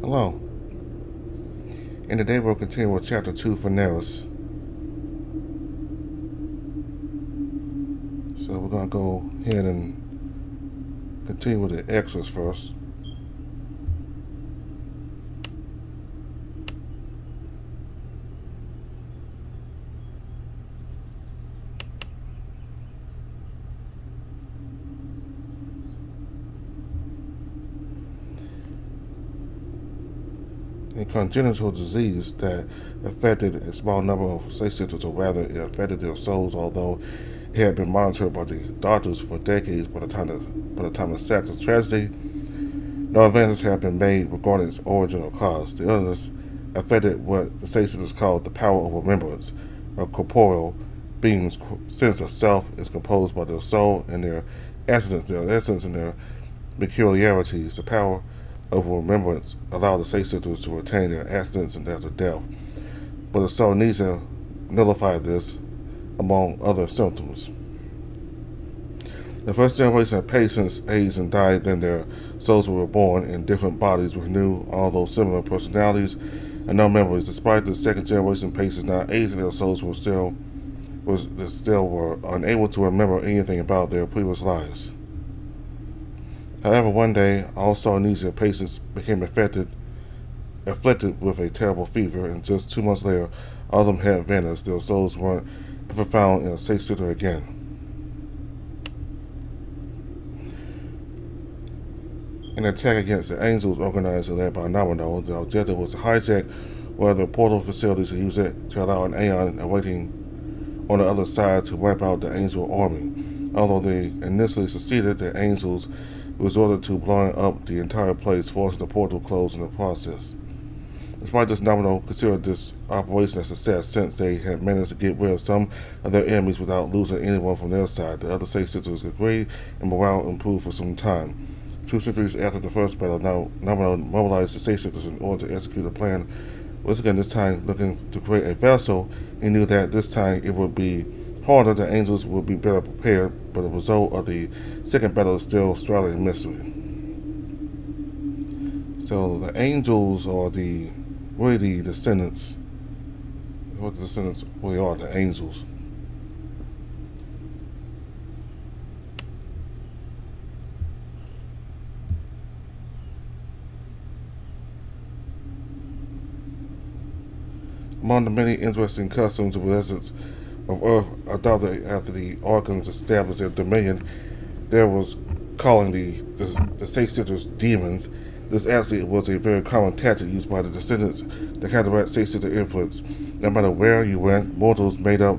Hello, and today we'll continue with Chapter 2 for Nerus. So we're going to go ahead and continue with the extras first. A congenital disease that affected a small number of satyrs, or rather, it affected their souls, although it had been monitored by the doctors for decades. By the time of Saxon's tragedy, no advances had been made regarding its origin or cause. The illness affected what the satyrs called the power of remembrance. A corporeal being's sense of self is composed by their soul and their essence and their peculiarities. The power of remembrance allow the satyrs to retain their essence and after death, but the soul needs to nullify this, among other symptoms. The first generation of patients aged and died, then their souls were reborn in different bodies with new, although similar personalities and no memories. Despite the second generation patients not aging, their souls still were unable to remember anything about their previous lives. However, one day, all Soulnesia patients became afflicted with a terrible fever, and just 2 months later, all of them had vanished. Their souls weren't ever found in a safe city again. An attack against the Angels, organized and led by Nomino, the objective was to hijack one of the portal facilities and use it to allow an Aeon awaiting on the other side to wipe out the Angel army. Although they initially succeeded, the Angels resorted to blowing up the entire place, forcing the portal closed in the process. Despite this, Nomino considered this operation a success, since they had managed to get rid of some of their enemies without losing anyone from their side. The other satyrs agreed, and morale improved for some time. 2 centuries after the first battle, Nomino mobilized the satyrs in order to execute a plan. Once again, this time looking to create a vessel, he knew that this time it would be harder. The Angels would be better prepared, but the result of the second battle is still shrouded in mystery. So the Angels are really the descendants. What the descendants really are, the Angels. Among the many interesting customs and residents of Earth adopted after the Archons established their dominion, there was calling the satyrs demons. This actually was a very common tactic used by the descendants to counteract satyr influence. No matter where you went, mortals made up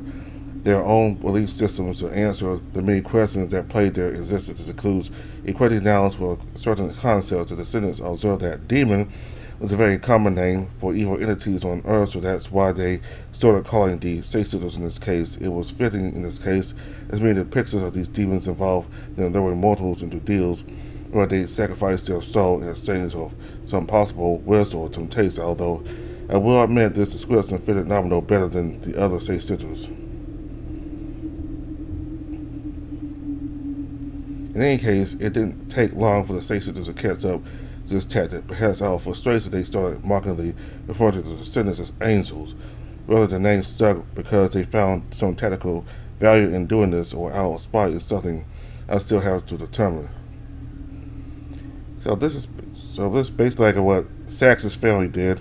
their own belief systems to answer the many questions that plagued their existence. This includes equating nouns for certain concepts. The descendants observed that demon was a very common name for evil entities on Earth, so that's why they started calling the satyrs in this case. It was fitting in this case, as many depictions of these demons involved them luring mortals into deals where they sacrificed their soul in exchange of some possible wisdom or temptation, although I will admit this description fitted Nomino better than the other satyrs. In any case, it didn't take long for the satyrs to catch up to this tactic. Perhaps out of frustration, they started mockingly referring to the descendants as angels. Whether the name stuck because they found some tactical value in doing this or out of spite is something I still have to determine. So this is basically like what Saxon's family did.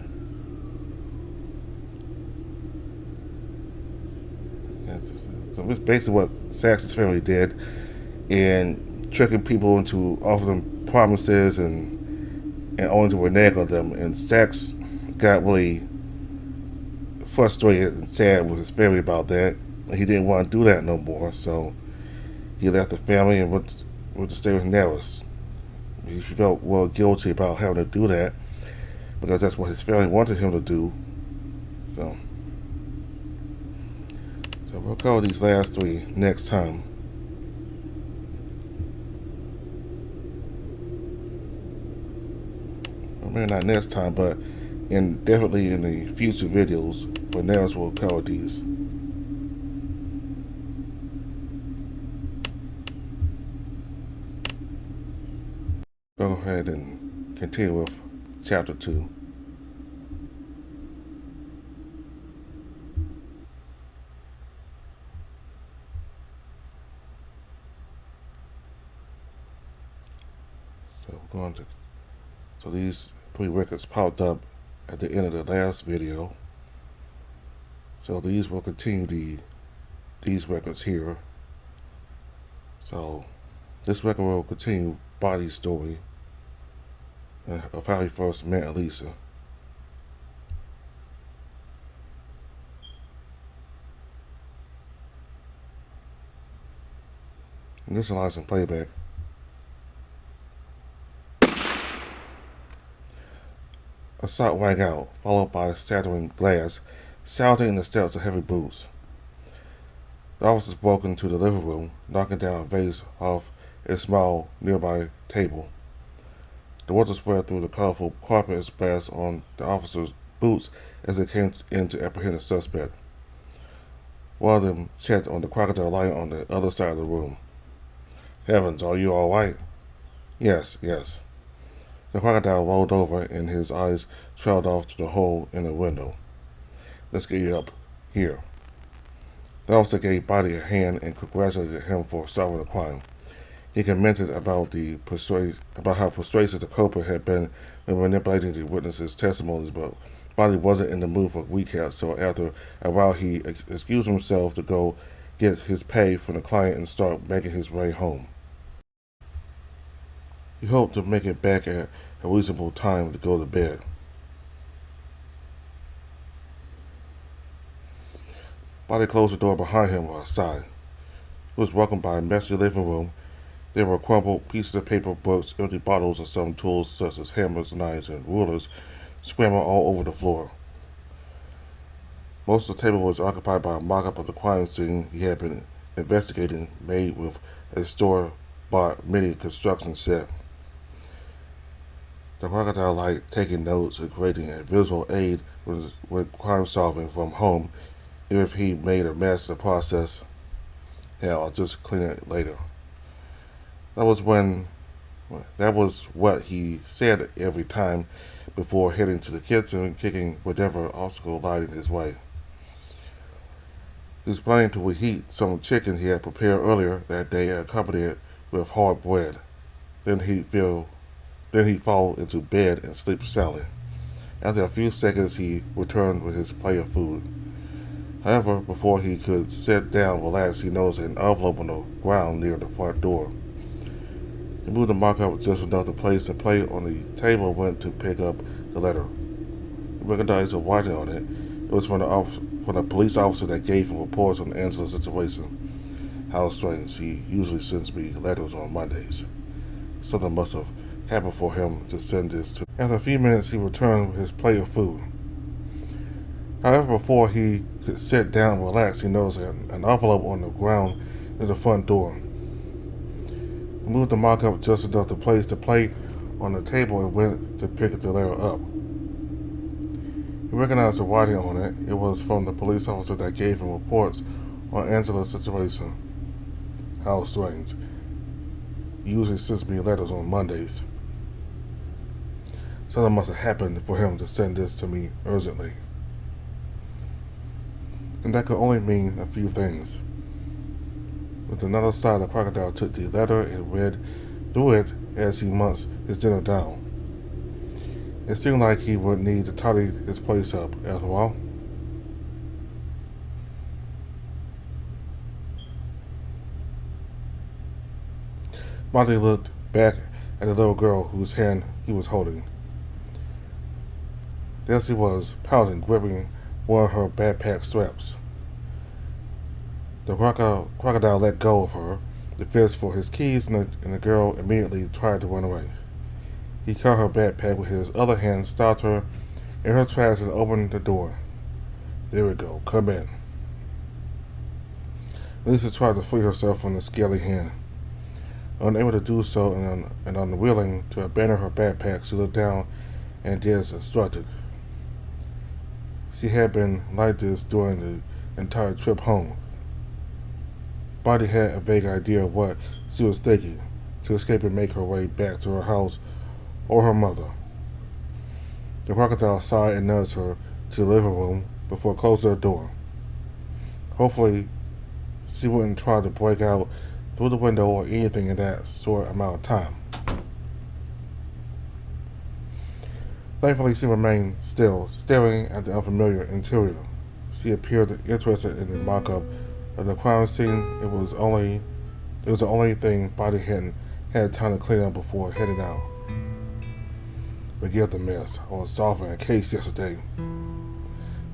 So this is basically what Saxon's family did in tricking people into offering them promises and only to renege on them. And Sax got really frustrated and sad with his family about that. He didn't want to do that no more, so he left the family and went to stay with Nerus. He felt well guilty about having to do that because that's what his family wanted him to do. So we'll cover these last 3 next time. Or maybe not next time, but definitely in the future videos for Nerus we'll cover these. Go ahead and continue with Chapter 2. So these 3 records popped up at the end of the last video. So these will continue these records here. So this record will continue Body's story of how he first met Elisa. And this allows some playback. A shot rang out, followed by shattering glass, shouting in the steps of heavy boots. The officers broke into the living room, knocking down a vase off a small nearby table. The water spread through the colorful carpet and splashed on the officers' boots as they came in to apprehend the suspect. One of them checked on the crocodile lying on the other side of the room. "Heavens, are you all right?" Yes. The crocodile rolled over and his eyes trailed off to the hole in the window. "Let's get you up here." The officer gave Body a hand and congratulated him for solving the crime. He commented about how persuasive the culprit had been when manipulating the witnesses' testimonies, but Body wasn't in the mood for recaps, so after a while he excused himself to go get his pay from the client and start making his way home. He hoped to make it back at a reasonable time to go to bed. Body closed the door behind him while sighed. He was welcomed by a messy living room. There were crumpled pieces of paper, books, empty bottles, and some tools such as hammers, knives, and rulers scrambled all over the floor. Most of the table was occupied by a mock-up of the crime scene he had been investigating, made with a store-bought mini construction set. The crocodile liked taking notes and creating a visual aid with crime solving from home. Even if he made a mess in the process, hell, I'll just clean it later. That was what he said every time before heading to the kitchen and kicking whatever obstacle lied in his way. He was planning to reheat some chicken he had prepared earlier that day and accompany it with hard bread. Then he'd fall into bed and sleep soundly. After a few seconds, he returned with his plate of food. However, before he could sit down and relax, he noticed an envelope on the ground near the front door. He moved the mark-up just enough to place the plate on the table and went to pick up the letter. He recognized the writing on it. It was from the police officer that gave him reports on Angela's situation. How strange. He usually sends me letters on Mondays. Something must have happened for him to send this to me. After a few minutes, he returned with his plate of food. However, before he could sit down and relax, he noticed an envelope on the ground near the front door. He moved the mark-up just enough to place the plate on the table and went to pick the letter up. He recognized the writing on it. It was from the police officer that gave him reports on Angela's situation. How strange. He usually sends me letters on Mondays. Something must have happened for him to send this to me urgently. And that could only mean a few things. With another sigh, the crocodile took the letter and read through it as he munched his dinner down. It seemed like he would need to tidy his place up after all. Monty looked back at the little girl whose hand he was holding. There she was, pouting, gripping one of her backpack straps. The crocodile let go of her, the fist for his keys, and the girl immediately tried to run away. He caught her backpack with his other hand, stopped her in her tracks, and opened the door. "There we go, come in." Lisa tried to free herself from the scaly hand. Unable to do so and unwilling to abandon her backpack, she looked down and did as instructed. She had been like this during the entire trip home. Body had a vague idea of what she was thinking, to escape and make her way back to her house or her mother. The crocodile sighed and nudged her to the living room before closing the door. Hopefully, she wouldn't try to break out through the window or anything in that short amount of time. Thankfully, she remained still, staring at the unfamiliar interior. She appeared interested in the mock-up of the crime scene. It was the only thing Body hadn't had time to clean up before heading out. Forgive the mess. I was solving a case yesterday.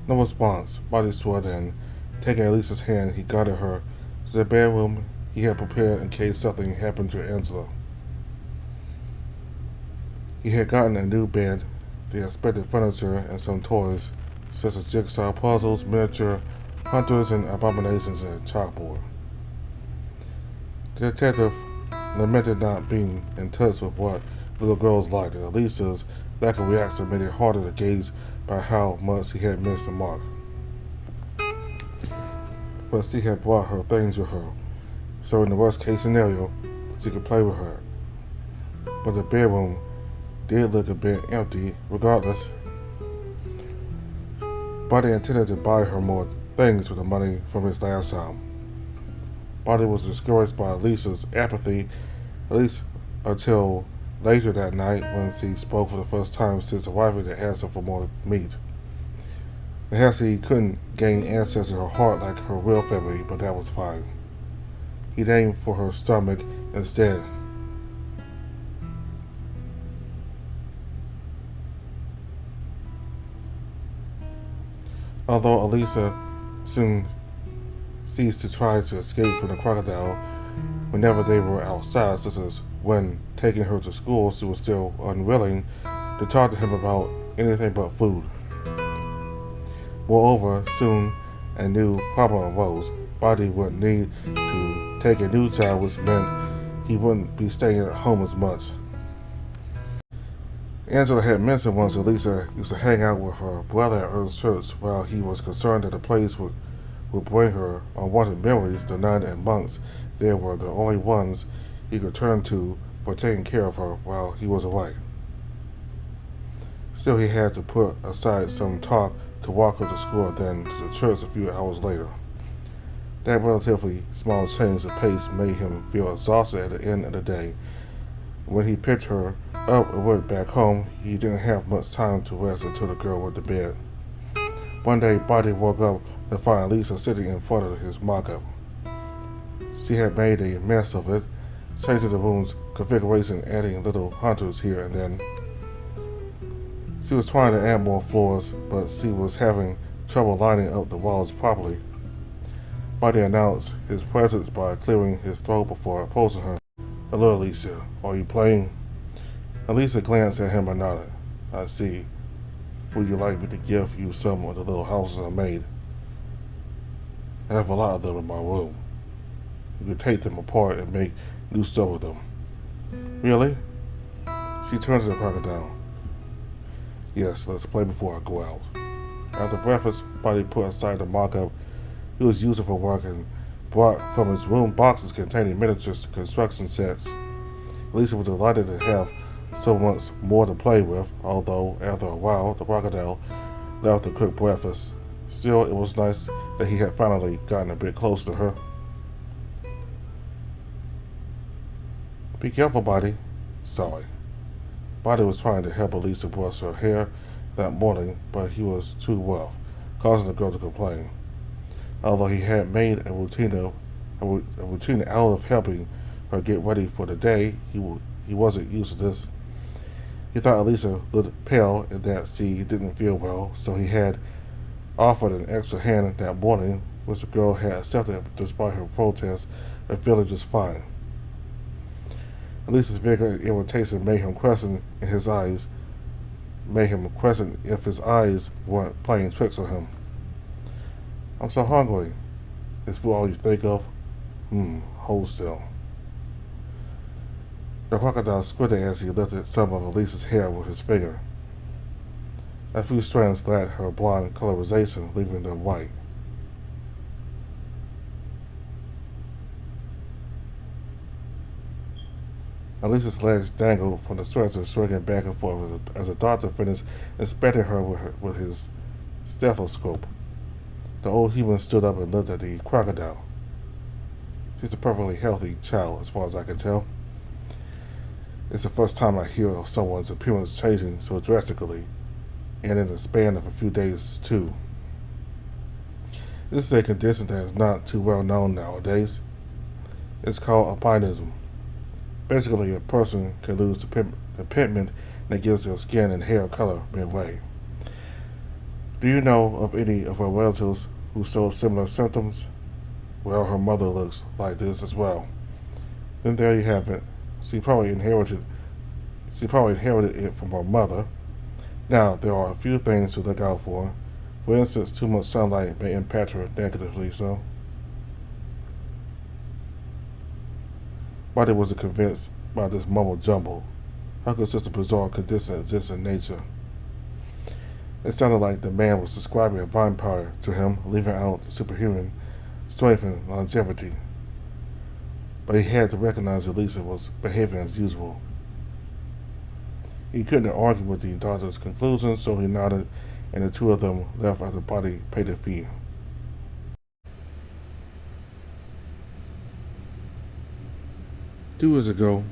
No response. Body swore and, taking Elisa's hand, he guided her to the bedroom he had prepared in case something happened to Angela. He had gotten a new bed, the expected furniture, and some toys, such as jigsaw puzzles, miniature hunters, and abominations, and a chalkboard. The detective lamented not being in touch with what little girls liked, and Elisa's lack of reaction made it harder to gauge by how much he had missed the mark. But she had brought her things with her, so in the worst case scenario, she could play with her. But the bedroom did look a bit empty regardless. Buddy intended to buy her more things with the money from his last job. Buddy was discouraged by Lisa's apathy, at least until later that night when she spoke for the first time since arriving to ask her for more meat. Perhaps he couldn't gain access to her heart like her real family, but that was fine. He'd aimed for her stomach instead. Although Elisa soon ceased to try to escape from the crocodile whenever they were outside, such as when taking her to school, she was still unwilling to talk to him about anything but food. Moreover, soon a new problem arose. Body would need to take a new job, which meant he wouldn't be staying at home as much. Angela had mentioned once that Lisa used to hang out with her brother at Earth's church. While he was concerned that the place would bring her unwanted memories, the nun and monks there were the only ones he could turn to for taking care of her while he was away. Still, he had to put aside some talk to walk her to school and then to the church a few hours later. That relatively small change of pace made him feel exhausted at the end of the day. When he picked her up and went back home, he didn't have much time to rest until the girl went to bed. One day, Body woke up to find Lisa sitting in front of his mock-up. She had made a mess of it, changing the room's configuration, adding little hunters here and then. She was trying to add more floors, but she was having trouble lining up the walls properly. Body announced his presence by clearing his throat before approaching her. "Hello, Alicia. Are you playing?" Alicia glanced at him and nodded. "I see. Would you like me to give you some of the little houses I made? I have a lot of them in my room. You could take them apart and make new stuff with them." "Really?" She turned to the crocodile. "Yes, let's play before I go out." After breakfast, Body put aside the mock-up he was using for work and brought from his room boxes containing miniature construction sets. Lisa was delighted to have so much more to play with, although after a while the crocodile left to cook breakfast. Still, it was nice that he had finally gotten a bit closer to her. "Be careful, Body." "Sorry." Body was trying to help Elisa brush her hair that morning, but he was too rough, causing the girl to complain. Although he had made a routine out of helping her get ready for the day, he wasn't used to this. He thought Elisa looked pale and that she didn't feel well, so he had offered an extra hand that morning, which the girl had accepted despite her protest of feeling just fine. Elisa's vigor and irritation made him question if his eyes weren't playing tricks on him. "I'm so hungry." "Is food all you think of?" Hold still." The crocodile squinted as he lifted some of Elisa's hair with his finger. A few strands lacked her blonde colorization, leaving them white. Elisa's legs dangled from the stretcher, swinging back and forth as the doctor finished inspecting with his stethoscope. The old human stood up and looked at the crocodile. She's a perfectly healthy child, as far as I can tell. It's the first time I hear of someone's appearance changing so drastically, and in the span of a few days, too. This is a condition that is not too well known nowadays. It's called albinism. Basically, a person can lose the pigment that gives their skin and hair color midway. Do you know of any of her relatives who show similar symptoms? Well, her mother looks like this as well. Then there you have it. She probably inherited it from her mother. Now, there are a few things to look out for. For instance, too much sunlight may impact her negatively, so. Body wasn't convinced by this mumble jumble. How could such a bizarre condition exist in nature? It sounded like the man was describing a vampire to him, leaving out the superhuman strength and longevity. But he had to recognize that Lisa was behaving as usual. He couldn't argue with the doctor's conclusions, so he nodded, and the two of them left after the body paid a fee. Two years ago,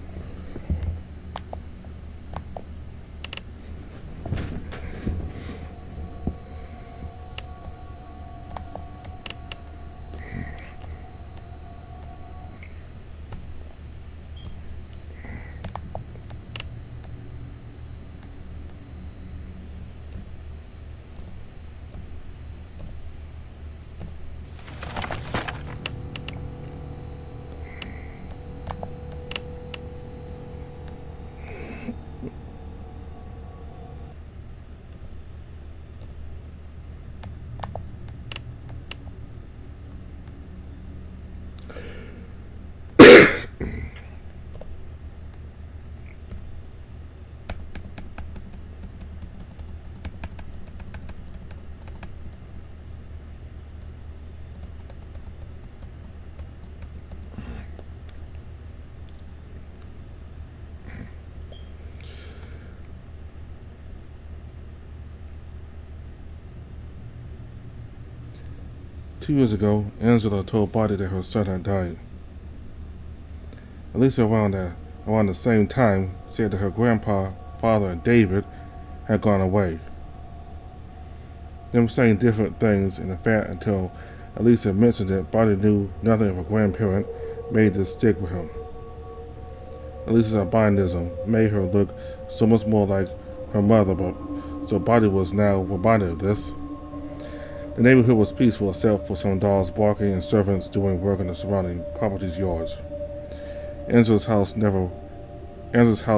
2 years ago, Angela told Body that her son had died. Elisa around the same time said that her grandpa, father, and David had gone away. Them saying different things in fact until Elisa mentioned that Body knew nothing of her grandparent made this stick with him. Elisa's albinism made her look so much more like her mother, but so Body was now reminded of this. The neighborhood was peaceful except for some dogs barking and servants doing work in the surrounding property's yards. Angela's house,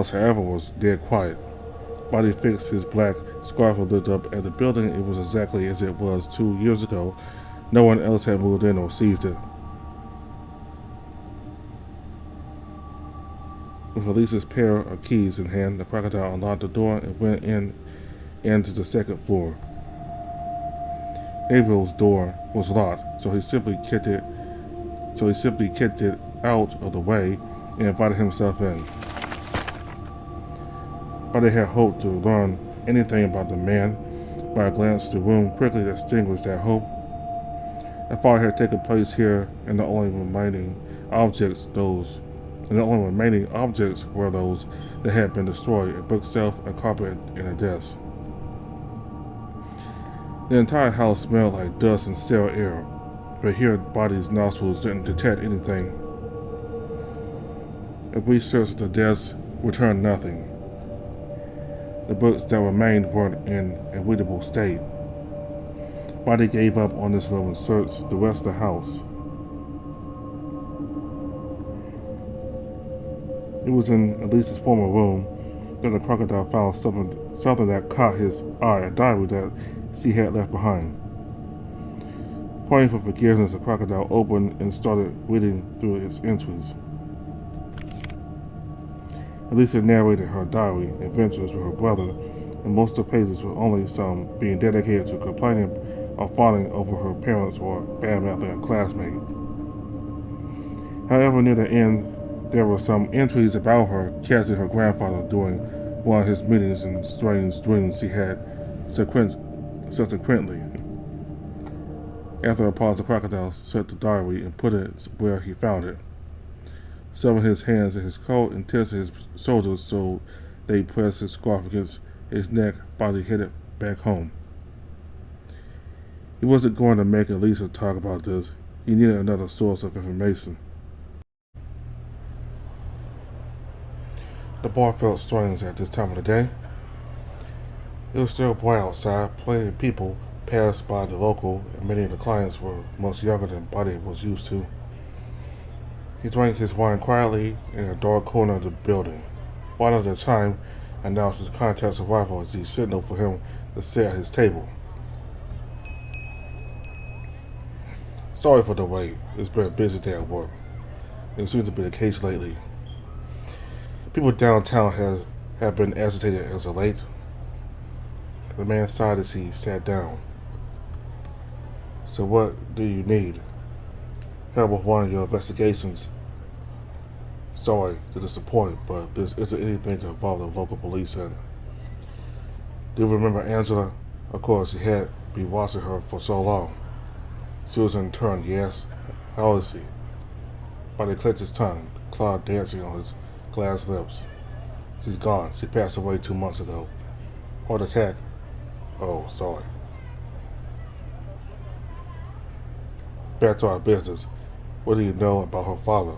however, was dead quiet. Body fixed his black scarf and looked up at the building. It was exactly as it was 2 years ago. No one else had moved in or seized it. With Elisa's pair of keys in hand, the crocodile unlocked the door and went into the second floor. Gabriel's door was locked, so he simply kicked it out of the way and invited himself in. But they had hoped to learn anything about the man. By a glance, the room quickly extinguished that hope. A fire had taken place here, and the only remaining objects were those that had been destroyed: a bookshelf, a carpet, and a desk. The entire house smelled like dust and stale air, but here Body's nostrils didn't detect anything. A brief search of the desk returned nothing. The books that remained weren't in a readable state. Body gave up on this room and searched the rest of the house. It was in Elisa's former room that the crocodile found something that caught his eye, a diary that she had left behind. Praying for forgiveness, the crocodile opened and started reading through its entries. Elisa narrated her diary adventures with her brother, and most of the pages were only some being dedicated to complaining or fawning over her parents or bad-mouthing a classmate. However, near the end, There were some entries about her catching her grandfather during one of his meetings and strange dreams he had subsequently. After a pause, the crocodile took the diary and put it where he found it, shoving his hands in his coat and tilting his shoulders so they pressed his scarf against his neck, body headed back home. He wasn't going to make Elisa talk about this. He needed another source of information. The bar felt strange at this time of the day. It was still bright outside. Plenty of people passed by the local, and many of the clients were much younger than Buddy was used to. He drank his wine quietly in a dark corner of the building. One at a time announced his contact's arrival as he signaled for him to sit at his table. Sorry for the wait. It's been a busy day at work. It seems to be the case lately. People downtown have been agitated as of late. The man sighed as he sat down. So what do you need? Help with one of your investigations. Sorry to disappoint, but this isn't anything to involve the local police in. Do you remember Angela? Of course, you had been watching her for so long. Susan turned, yes. How old is she? Buddy clicked his tongue, claw dancing on his glass lips. She's gone. She passed away 2 months ago. Heart attack. Oh, sorry. Back to our business. What do you know about her father?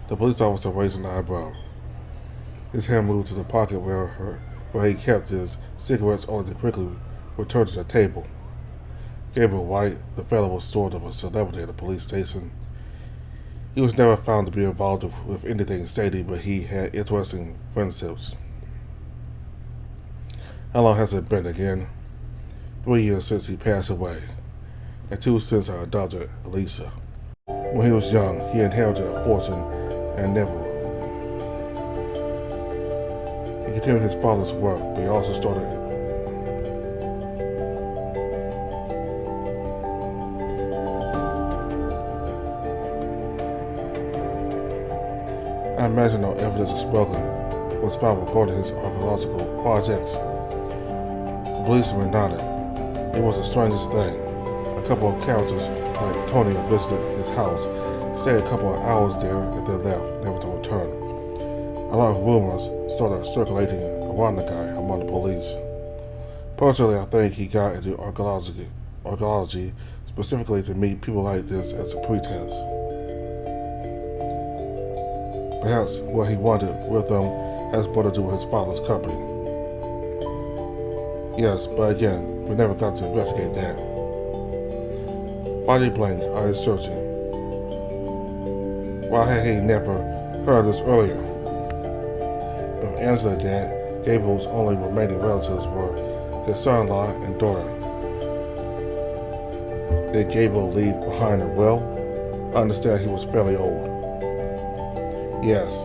The police officer raised an eyebrow. His hand moved to the pocket where he kept his cigarettes, only to quickly return to the table. Gabriel White, the fellow, was sort of a celebrity at the police station. He was never found to be involved with anything shady, but he had interesting friendships. How long has it been again? 3 years since he passed away, and 2 since I adopted Elisa. When he was young, he inherited a fortune and never. He continued his father's work, but he also started I imagine no evidence of smuggling was found regarding his archaeological projects. The policeman nodded. It was the strangest thing. A couple of characters, like Tony, visited his house, stayed a couple of hours there, and then left, never to return. A lot of rumors started circulating around the guy among the police. Personally, I think he got into archaeology specifically to meet people like this as a pretense. Perhaps what he wanted with them has more to do with his father's company. Yes, but again, we never got to investigate that. Body blank, eyes searching. Why had he never heard this earlier? If Angela did, Gabriel's only remaining relatives were his son-in-law and daughter. Did Gabriel leave behind a will? I understand he was fairly old. Yes.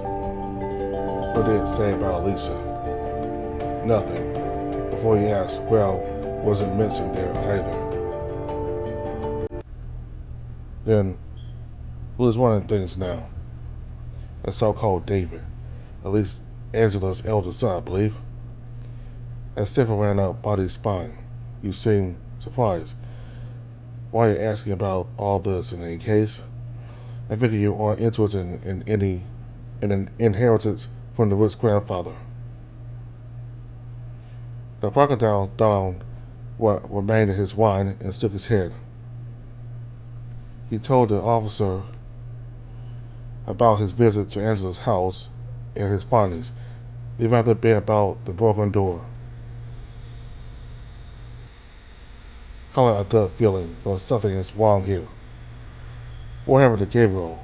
What did it say about Lisa? Nothing. Before he asked, well, wasn't mentioned there either. Then, who is running things now? A so-called David. At least Angela's eldest son, I believe. As Stephen ran up Body's spine, you seem surprised. Why are you asking about all this in any case? I figure you aren't interested in an inheritance from the rich grandfather. The crocodile downed what remained of his wine and shook his head. He told the officer about his visit to Angela's house and his findings, leaving out the bit about the broken door. Calling it a gut feeling, but something is wrong here. What happened to Gabriel?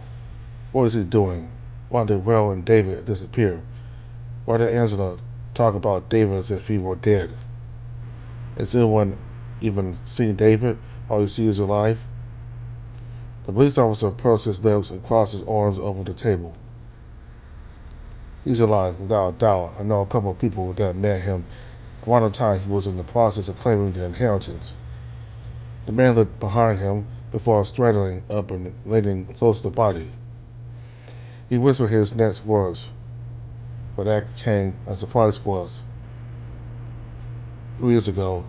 What is he doing? Why did Will and David disappear? Why did Angela talk about David as if he were dead? Has anyone even seen David? All you see is alive? The police officer pursed his lips and crossed his arms over the table. He's alive, without a doubt. I know a couple of people that met him around the time he was in the process of claiming the inheritance. The man looked behind him before straddling up and leaning close to the body. He whispered his next words, but that came as a surprise for us. 3 years ago,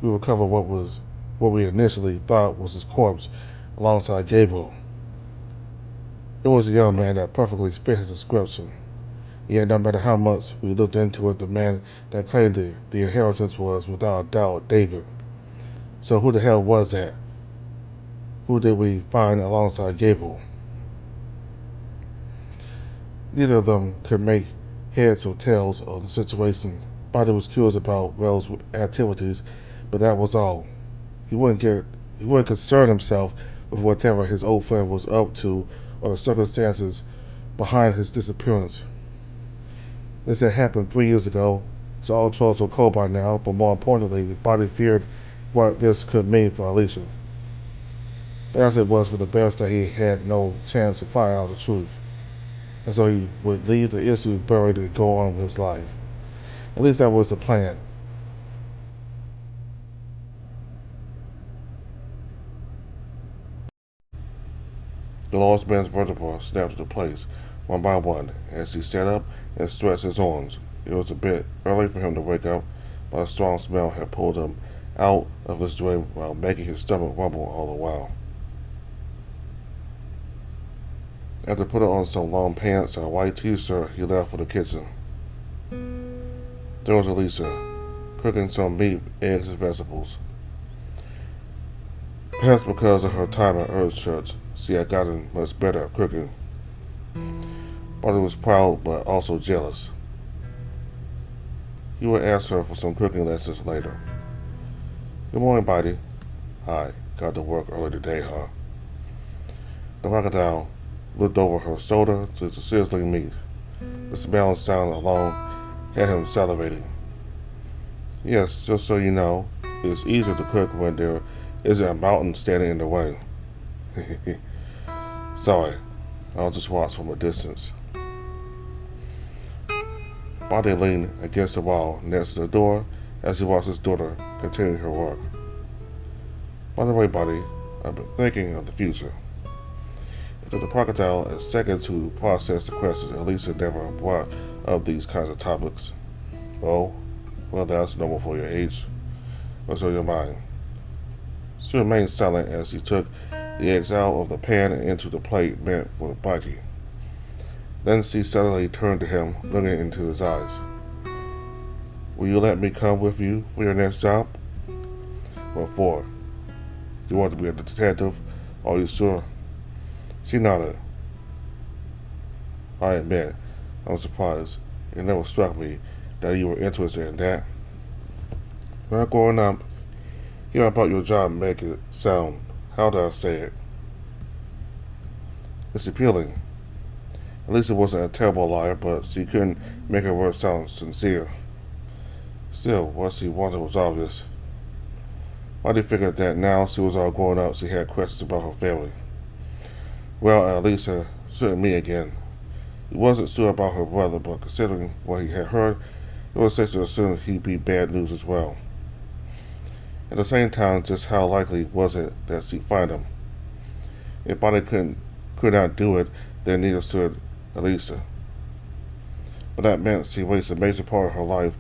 we recovered what we initially thought was his corpse alongside Gabriel. It was a young man that perfectly fit his description. Yet no matter how much we looked into it, the man that claimed the inheritance was without a doubt David. So who the hell was that? Who did we find alongside Gabriel? Neither of them could make heads or tails of the situation. Body was curious about Wells' activities, but that was all. He wouldn't concern himself with whatever his old friend was up to or the circumstances behind his disappearance. This had happened 3 years ago, so all trolls were cold by now, but more importantly, Body feared what this could mean for Alicia. Perhaps it was for the best that he had no chance to find out the truth, and so he would leave the issue buried and go on with his life. At least that was the plan. The lost man's vertebrae snapped into place, one by one, as he sat up and stretched his arms. It was a bit early for him to wake up, but a strong smell had pulled him out of his dream while making his stomach rumble all the while. After putting on some long pants and a white t-shirt, he left for the kitchen. There was Elisa, cooking some meat, eggs, and vegetables. Perhaps because of her time at Earth Church, she had gotten much better at cooking. But he was proud but also jealous. He would ask her for some cooking lessons later. Good morning, Bitey. Hi, got to work early today, huh? The crocodile looked over her shoulder to the sizzling meat. The smell and sound alone had him salivating. Yes, just so you know, it's easier to cook when there isn't a mountain standing in the way. Sorry, I'll just watch from a distance. Body leaned against the wall next to the door as he watched his daughter continue her work. By the way, Buddy, I've been thinking of the future. It took the crocodile a second to process the question. Elisa never brought up these kinds of topics. Oh, well, that's normal for your age. What's on your mind? She remained silent as he took the eggs out of the pan and into the plate meant for the Bitey. Then she suddenly turned to him, looking into his eyes. Will you let me come with you for your next job? What for? Do you want to be a detective? Are you sure? She nodded. I admit, I'm surprised. It never struck me that you were interested in that. When growing up, hearing about your job make it sound, how do I say it? It's appealing. Lisa wasn't a terrible liar, but she couldn't make her words sound sincere. Still, what she wanted was obvious. Marty figured that now she was all grown up, she had questions about her family. Well, Lisa shouldn't me again. He wasn't sure about her brother, but considering what he had heard, it was safe to assume he'd be bad news as well. At the same time, just how likely was it that she'd find him? If Bonnie could not do it, then neither should Elisa. But that meant she wasted a major part of her life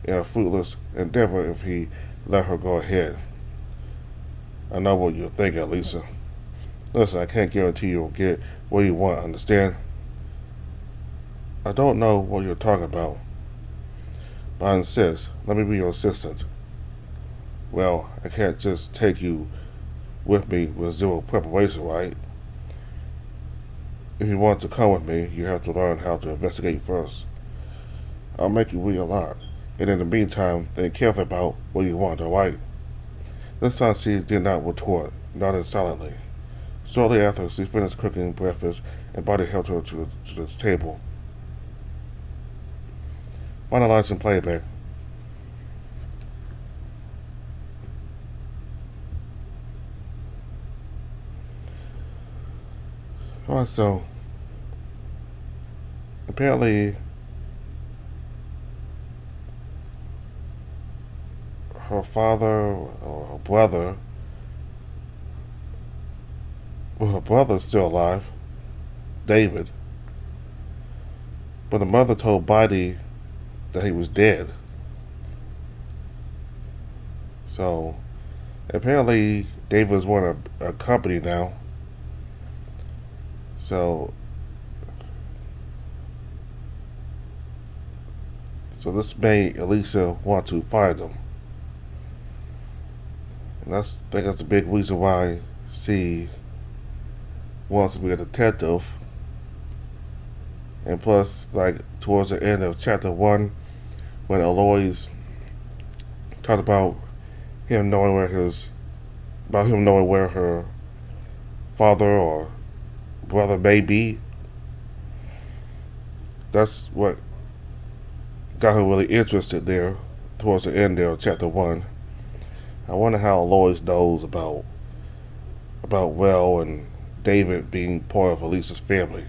in a fruitless endeavor if he let her go ahead. I know what you're thinking, Elisa. Listen, I can't guarantee you'll get what you want, understand? I don't know what you're talking about. But I insist, let me be your assistant. Well, I can't just take you with me with zero preparation, right? If you want to come with me, you have to learn how to investigate first. I'll make you read a lot, and in the meantime, think carefully about what you want, alright? This time she did not retort, nodded silently. Shortly after, she finished cooking breakfast, and Buddy helped her to this table. Finalizing playback. Alright, so apparently her father or her brother, well, her brother's still alive, David, But the mother told Bidey that he was dead. So apparently David's won a company now. So this made Elisa want to find him. And I think that's a big reason why she wants to be a detective. And plus, like towards the end of chapter 1, when Aloys talked him knowing where his about him knowing where her father or brother may be, that's what got her really interested there towards the end there of chapter 1. I wonder how Aloys knows about Will and David being part of Elisa's family.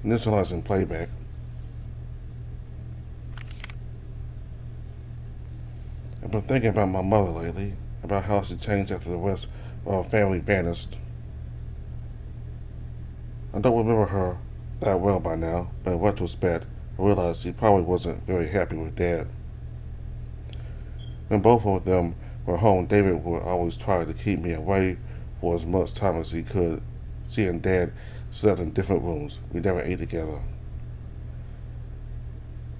Initializing playback. I've been thinking about my mother lately, about how she changed after the rest of our family vanished. I don't remember her that well by now, but in retrospect, I realized she probably wasn't very happy with Dad. When both of them were home, David would always try to keep me away for as much time as he could. She and Dad slept in different rooms. We never ate together.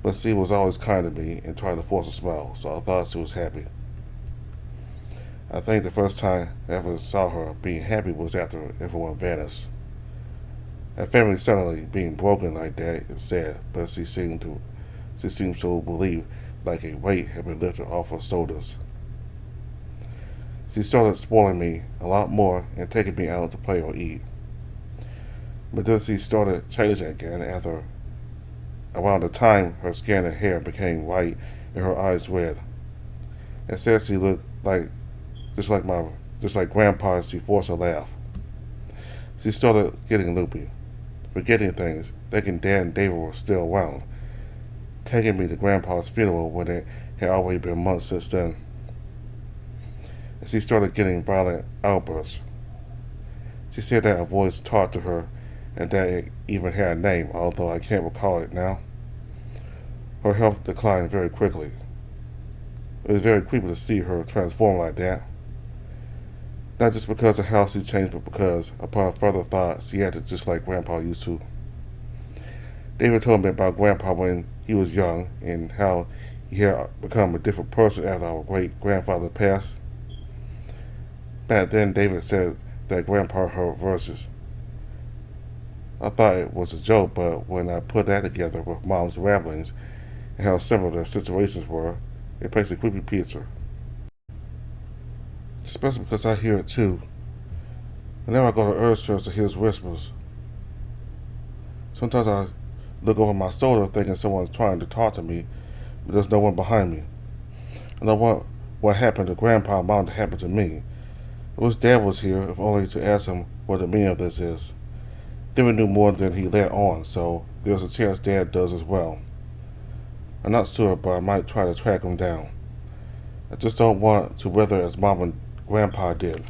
But she was always kind to me and tried to force a smile, so I thought she was happy. I think the first time I ever saw her being happy was after everyone vanished. Her family suddenly being broken like that is sad, but she seemed so relieved, like a weight had been lifted off her shoulders. She started spoiling me a lot more and taking me out to play or eat. But then she started changing again after around the time her skin and hair became white and her eyes red. It said she looked like just like Grandpa as she forced a laugh. She started getting loopy, forgetting things, thinking Dad and David were still around, taking me to Grandpa's funeral when it had already been months since then. And she started getting violent outbursts. She said that a voice talked to her and that it even had a name, although I can't recall it now. Her health declined very quickly. It was very creepy to see her transform like that. Not just because of how she changed, but because, upon further thought, she acted just like Grandpa used to. David told me about Grandpa when he was young and how he had become a different person after our great-grandfather passed. Back then, David said that Grandpa heard voices. I thought it was a joke, but when I put that together with Mom's ramblings and how similar their situations were, it paints a creepy picture. Especially because I hear it too. Whenever I go to Earth Church to hear whispers. Sometimes I look over my shoulder thinking someone's trying to talk to me, but there's no one behind me. And I want what happened to Grandpa bound to happen to me. I wish Dad was here, if only to ask him what the meaning of this is. David knew more than he let on, so there's a chance Dad does as well. I'm not sure, but I might try to track him down. I just don't want to wither as Mom and Grandpa did.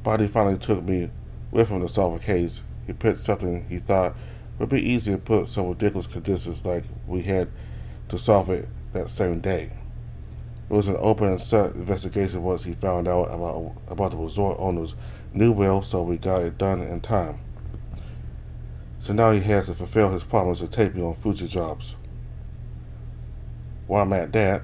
Bidey finally took me with him to solve a case. He picked something he thought would be easy to put some ridiculous conditions like we had to solve it that same day. It was an open and shut investigation once he found out about the resort owner's new will, so we got it done in time. So now he has to fulfill his promise to take me on future jobs. While I'm at that,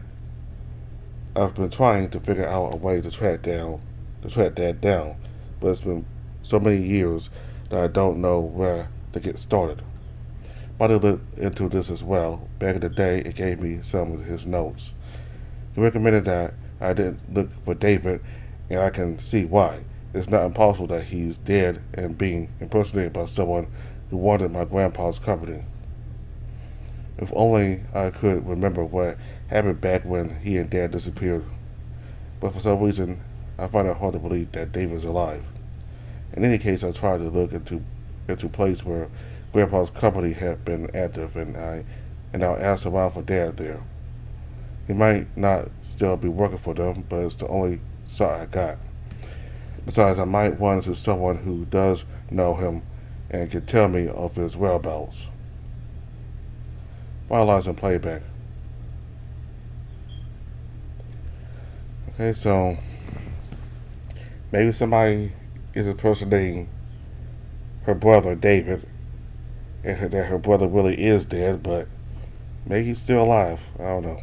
I've been trying to figure out a way to track Dad down, but it's been so many years that I don't know where to get started. Bidey looked into this as well. Back in the day, it gave me some of his notes. He recommended that I didn't look for David, and I can see why. It's not impossible that he's dead and being impersonated by someone who wanted my grandpa's company. If only I could remember what happened back when he and Dad disappeared. But for some reason, I find it hard to believe that David's alive. In any case, I tried to look into a place where Grandpa's company had been active, and I asked around for Dad there. He might not still be working for them, but it's the only shot I got. Besides, I might run into someone who does know him and can tell me of his whereabouts. Finalizing playback. Okay, so maybe somebody is impersonating her brother David, and that her brother really is dead, but maybe he's still alive. I don't know.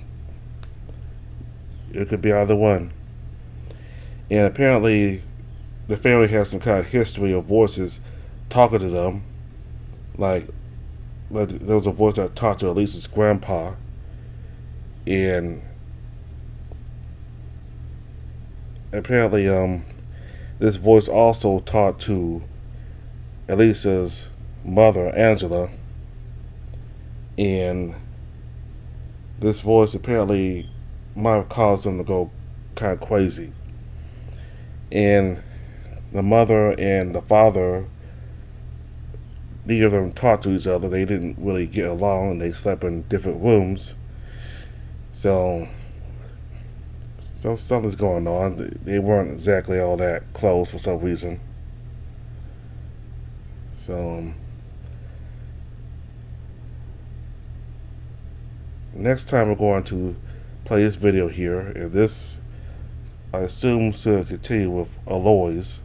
It could be either one. And apparently, the family has some kind of history of voices talking to them. Like there was a voice that talked to Elisa's grandpa, and apparently, this voice also talked to Elisa's mother, Angela, and this voice apparently might have caused them to go kind of crazy. And the mother and the father, neither of them talked to each other. They didn't really get along, and they slept in different rooms. So something's going on. They weren't exactly all that close for some reason. So next time we're going to play this video here, and this I assume to continue with Aloys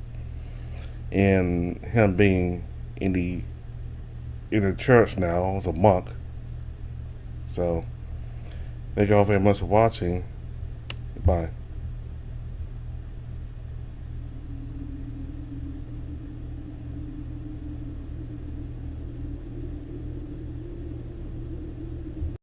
and him being in the church now as a monk. So thank you all very much for watching. Bye.